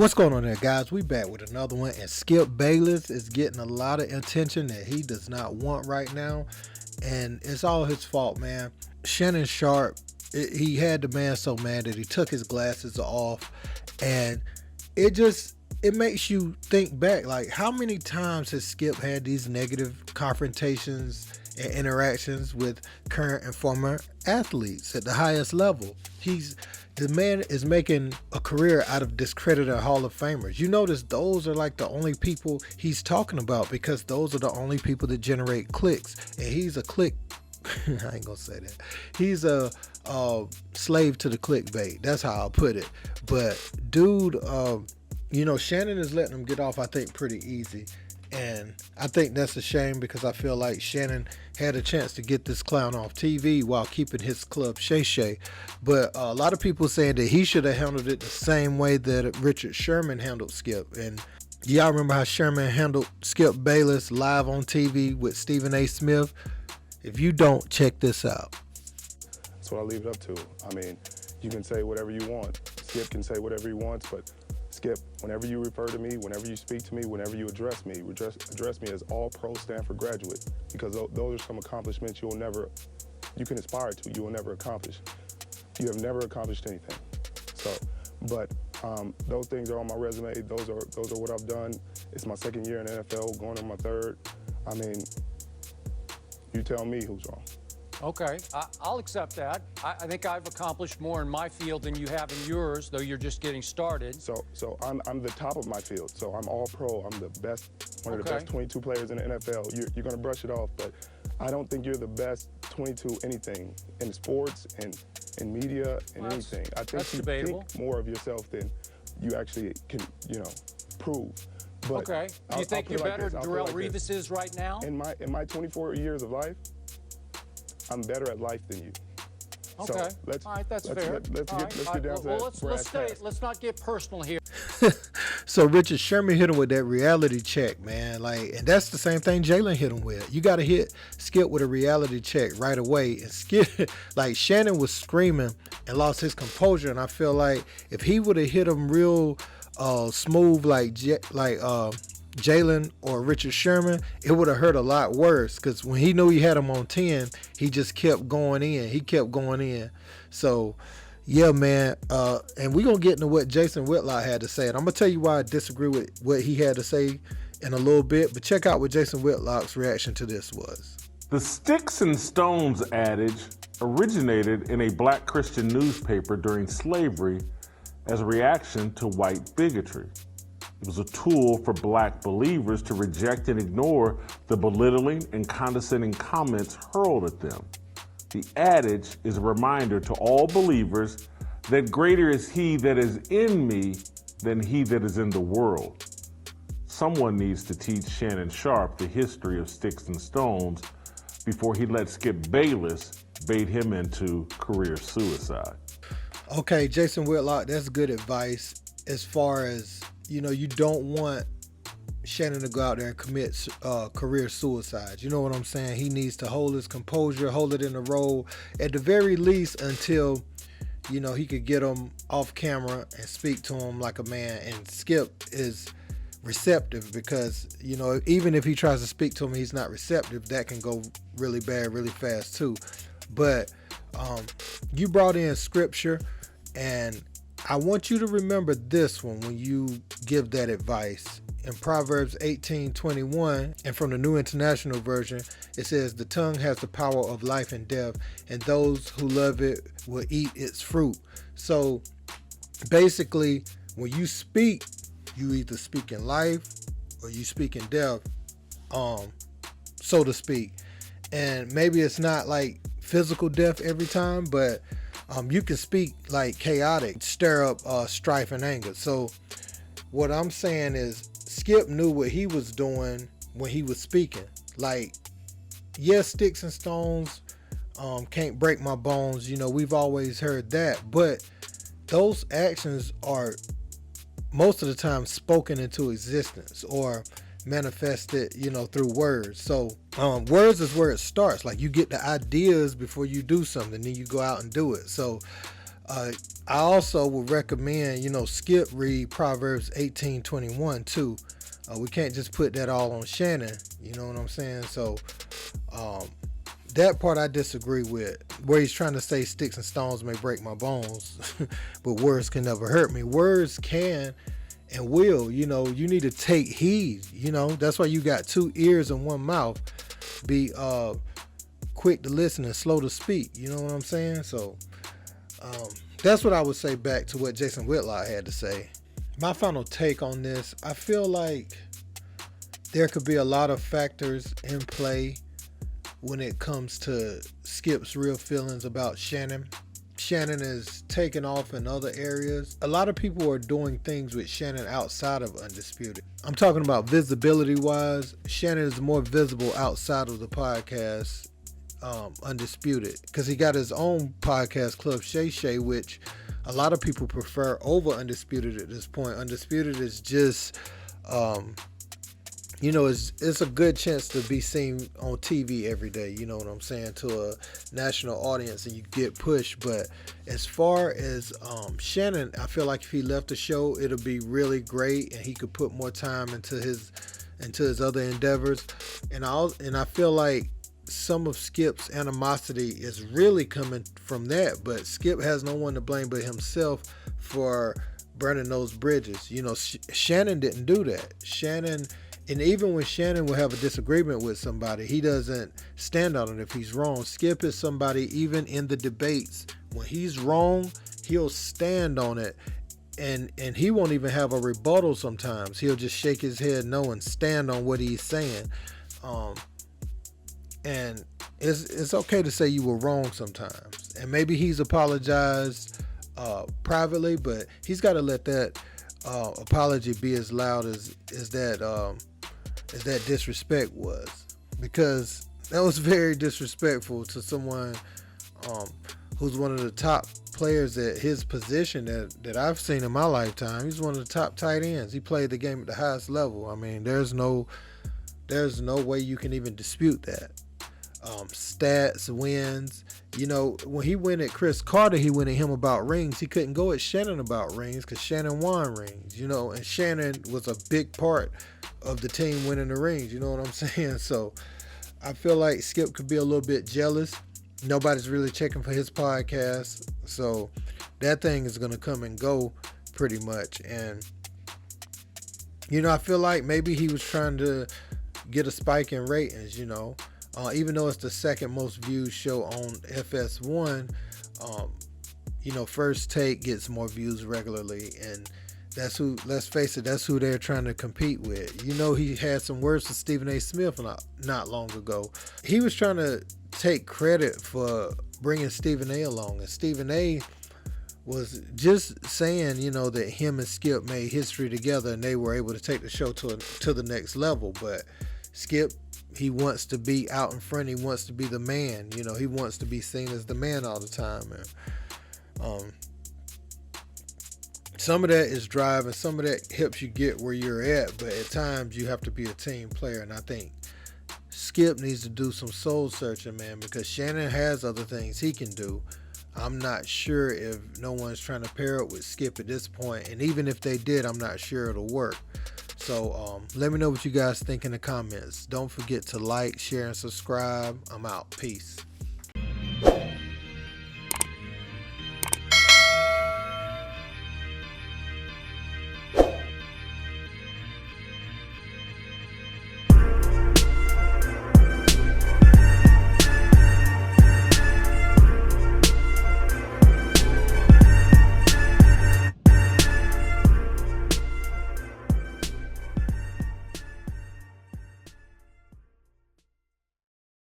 What's going on there, guys? We back with another one, and Skip Bayless is getting a lot of attention that he does not want right now, and it's all his fault, man. Shannon Sharpe, he had the man so mad that he took his glasses off, and it makes you think back, like how many times has Skip had these negative confrontations and interactions with current and former athletes at the highest level. The man is making a career out of discredited Hall of Famers. You notice those are like the only people he's talking about because those are the only people that generate clicks. And he's a click. I ain't gonna say that. He's a slave to the clickbait. That's how I'll put it. But dude, Shannon is letting him get off, I think, pretty easy. And I think that's a shame because I feel like Shannon had a chance to get this clown off TV while keeping his club shay. But a lot of people saying that he should have handled it the same way that Richard Sherman handled Skip. And y'all remember how Sherman handled Skip Bayless live on TV with Stephen A. Smith? If you don't, check this out. That's what I leave it up to. I mean, you can say whatever you want. Skip can say whatever he wants, but Skip, whenever you refer to me, whenever you speak to me, whenever you address me as all-pro Stanford graduate, because those are some accomplishments you can aspire to, you will never accomplish. You have never accomplished anything. So, but those things are on my resume. Those are what I've done. It's my second year in the NFL, going on my third. I mean, you tell me who's wrong. Okay, I'll accept that. I think I've accomplished more in my field than you have in yours, though you're just getting started. So I'm the top of my field. So I'm all pro. I'm the best, one of the best 22 players in the NFL. You're going to brush it off, but I don't think you're the best 22 anything in sports and in media and anything. I think you think more of yourself than you actually can, prove. But okay. Do you think you're better than Darrelle Revis is right now? In my 24 years of life, I'm better at life than you. Okay. So all right, that's fair. Let's get down to that. Let's not get personal here. So Richard Sherman hit him with that reality check, man. And that's the same thing Jalen hit him with. You got to hit Skip with a reality check right away. And Skip, Shannon was screaming and lost his composure. And I feel like if he would have hit him real smooth, Jalen or Richard Sherman, it would have hurt a lot worse because when he knew he had him on 10, he just kept going in. So, yeah, man. And we're going to get into what Jason Whitlock had to say. And I'm going to tell you why I disagree with what he had to say in a little bit. But check out what Jason Whitlock's reaction to this was. The sticks and stones adage originated in a black Christian newspaper during slavery as a reaction to white bigotry. It was a tool for black believers to reject and ignore the belittling and condescending comments hurled at them. The adage is a reminder to all believers that greater is he that is in me than he that is in the world. Someone needs to teach Shannon Sharpe the history of sticks and stones before he lets Skip Bayless bait him into career suicide. Okay, Jason Whitlock, that's good advice as far as you don't want Shannon to go out there and commit career suicide. You know what I'm saying? He needs to hold his composure, hold it in the role, at the very least until, he could get him off camera and speak to him like a man. And Skip is receptive because, even if he tries to speak to him, he's not receptive. That can go really bad, really fast too. But you brought in scripture, and I want you to remember this one when you give that advice. In Proverbs 18:21, and from the New International Version, it says, "The tongue has the power of life and death, and those who love it will eat its fruit." So basically, when you speak, you either speak in life or you speak in death, so to speak. And maybe it's not like physical death every time, but you can speak like chaotic, stir up strife and anger. So what I'm saying is Skip knew what he was doing when he was speaking. Yes, sticks and stones can't break my bones. We've always heard that. But those actions are most of the time spoken into existence or manifested, through words. So words is where it starts. You get the ideas before you do something, then you go out and do it. So I also would recommend, Skip read Proverbs 18:21 too. We can't just put that all on Shannon. You know what I'm saying? So that part I disagree with, where he's trying to say sticks and stones may break my bones, but words can never hurt me. Words can and will. You need to take heed. That's why you got 2 ears and 1 mouth. Be quick to listen and slow to speak. You know what I'm saying? So that's what I would say back to what Jason Whitlock had to say. My final take on this, I feel like there could be a lot of factors in play when it comes to Skip's real feelings about Shannon. Shannon is taking off in other areas. A lot of people are doing things with Shannon outside of Undisputed. I'm talking about visibility wise. Shannon is more visible outside of the podcast Undisputed, because he got his own podcast, Club Shay Shay, which a lot of people prefer over Undisputed at this point. Undisputed is just it's a good chance to be seen on TV every day, you know what I'm saying, to a national audience, and you get pushed. But as far as Shannon, I feel like if he left the show, it'll be really great, and he could put more time into his other endeavors. And I feel like some of Skip's animosity is really coming from that, but Skip has no one to blame but himself for burning those bridges. Shannon didn't do that. And even when Shannon will have a disagreement with somebody, he doesn't stand on it if he's wrong. Skip is somebody, even in the debates, when he's wrong, he'll stand on it, and he won't even have a rebuttal sometimes. He'll just shake his head no and stand on what he's saying. And it's okay to say you were wrong sometimes. And maybe he's apologized privately, but he's got to let that apology be as loud as that disrespect was, because that was very disrespectful to someone who's one of the top players at his position that I've seen in my lifetime. He's one of the top tight ends. He played the game at the highest level. I mean, there's no way you can even dispute that. Stats, wins. When he went at Chris Carter, he went at him about rings. He couldn't go at Shannon about rings because Shannon won rings, and Shannon was a big part of the team winning the rings. You know what I'm saying? So I feel like Skip could be a little bit jealous. Nobody's really checking for his podcast. So that thing is going to come and go pretty much. And, I feel like maybe he was trying to get a spike in ratings, even though it's the second most viewed show on FS1, First Take gets more views regularly, and let's face it, that's who they're trying to compete with. He had some words to Stephen A. Smith not long ago. He was trying to take credit for bringing Stephen A. along, and Stephen A. was just saying, that him and Skip made history together, and they were able to take the show to the next level. But Skip, he wants to be out in front. He wants to be the man. He wants to be seen as the man all the time. And some of that is drive, and some of that helps you get where you're at. But at times you have to be a team player. And I think Skip needs to do some soul searching, man, because Shannon has other things he can do. I'm not sure if no one's trying to pair up with Skip at this point. And even if they did, I'm not sure it'll work. So let me know what you guys think in the comments. Don't forget to like, share, and subscribe. I'm out. Peace.